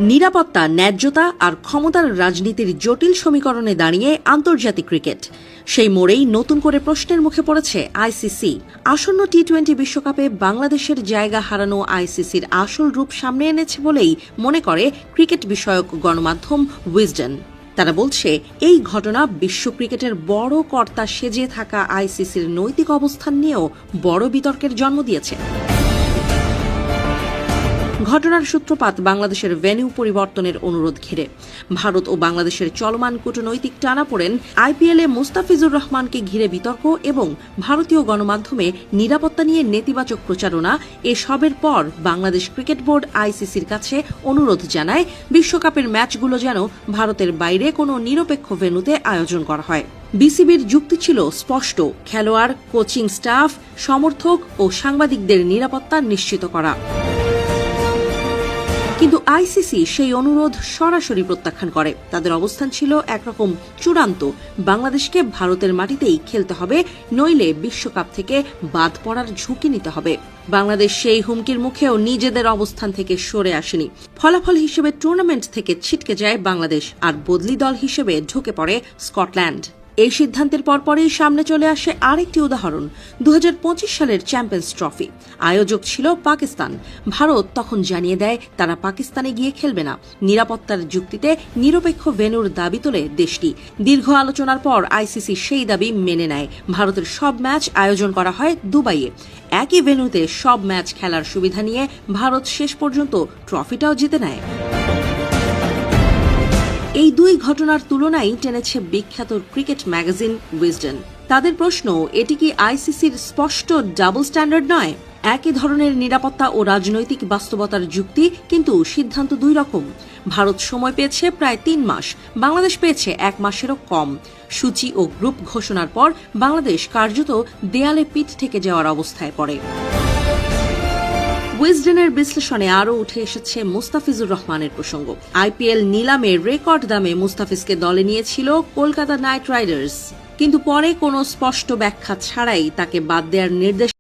নিরাপত্তা, ন্যায্যতা আর ক্ষমতার রাজনীতির জটিল সমীকরণে দাঁড়িয়ে আন্তর্জাতিক ক্রিকেট। সেই মোড়েই নতুন করে প্রশ্নের মুখে পড়েছে আইসিসি। আসন্ন টি-20 বিশ্বকাপে বাংলাদেশের জায়গা হারানো আইসিসির আসল রূপ সামনে এনেছে বলেই মনে করে ক্রিকেট বিষয়ক গণমাধ্যম উইজডেন। তারা বলছে, এই ঘটনা বিশ্ব ক্রিকেটের বড় কর্তা সেজে থাকা আইসিসির নৈতিক অবস্থান নিয়েও বড় বিতর্কের জন্ম দিয়েছে। ঘটনার সূত্রপাত বাংলাদেশের ভেন্যু পরিবর্তনের অনুরোধ ঘিরে। ভারত ও বাংলাদেশের চলমান কূটনৈতিক টানাপোড়েন, আইপিএলে মুস্তাফিজুর রহমানকে ঘিরে বিতর্ক এবং ভারতীয় গণমাধ্যমে নিরাপত্তা নিয়ে নেতিবাচক প্রচারণা, এসবের পর বাংলাদেশ ক্রিকেট বোর্ড আইসিসির কাছে অনুরোধ জানায় বিশ্বকাপের ম্যাচগুলো যেন ভারতের বাইরে কোনো নিরপেক্ষ ভেন্যুতে আয়োজন করা হয়। বিসিবির যুক্তি ছিল স্পষ্ট, খেলোয়াড়, কোচিং স্টাফ, সমর্থক ও সাংবাদিকদের নিরাপত্তা নিশ্চিত করা। কিন্তু আইসিসি সেই অনুরোধ সরাসরি প্রত্যাখ্যান করে। তাদের অবস্থান ছিল একরকম চূড়ান্ত, বাংলাদেশকে ভারতের মাটিতেই খেলতে হবে, নইলে বিশ্বকাপ থেকে বাদ পড়ার ঝুঁকি নিতে হবে। বাংলাদেশ সেই হুমকির মুখেও নিজেদের অবস্থান থেকে সরে আসেনি। ফলাফল হিসেবে টুর্নামেন্ট থেকে ছিটকে যায় বাংলাদেশ, আর বদলি দল হিসেবে ঢুকে পড়ে স্কটল্যান্ড। এই সিদ্ধান্তের পরপরই সামনে চলে আসে আরেকটি উদাহরণ, 2025 সালের চ্যাম্পিয়ন্স ট্রফি। আয়োজক ছিল পাকিস্তান। ভারত তখন জানিয়ে দেয় তারা পাকিস্তানে গিয়ে খেলবে না। নিরাপত্তার যুক্তিতে নিরপেক্ষ ভেন্যুর দাবি তোলে দেশটি। দীর্ঘ আলোচনার পর আইসিসি সেই দাবি মেনে নেয়। ভারতের সব ম্যাচ আয়োজন করা হয় দুবাইয়ে। একই ভেন্যুতে সব ম্যাচ খেলার সুবিধা নিয়ে ভারত শেষ পর্যন্ত ট্রফিটাও জিতে নেয়। এই দুই ঘটনার তুলনাই টেনেছে বিখ্যাত ক্রিকেট ম্যাগাজিন উইজডেন। তাদের প্রশ্ন, এটি কি আইসিসির স্পষ্ট ডাবল স্ট্যান্ডার্ড নয়? একই ধরনের নিরাপত্তা ও রাজনৈতিক বাস্তবতার যুক্তি, কিন্তু সিদ্ধান্ত দুই রকম। ভারত সময় পেয়েছে প্রায় 3 মাস, বাংলাদেশ পেয়েছে 1 মাসেরও কম। সূচি ও গ্রুপ ঘোষণার পর বাংলাদেশ কার্যত দেয়ালে পিঠ থেকে যাওয়ার অবস্থায় পড়ে। উইজডেনের বিশ্লেষণে আরও উঠে এসেছে মুস্তাফিজুর রহমানের প্রসঙ্গ। আইপিএল নিলামে রেকর্ড দামে মুস্তাফিজকে দলে নিয়েছিল কলকাতা নাইট রাইডার্স, কিন্তু পরে কোনো স্পষ্ট ব্যাখ্যা ছাড়াই তাকে বাদ দেওয়ার নির্দেশ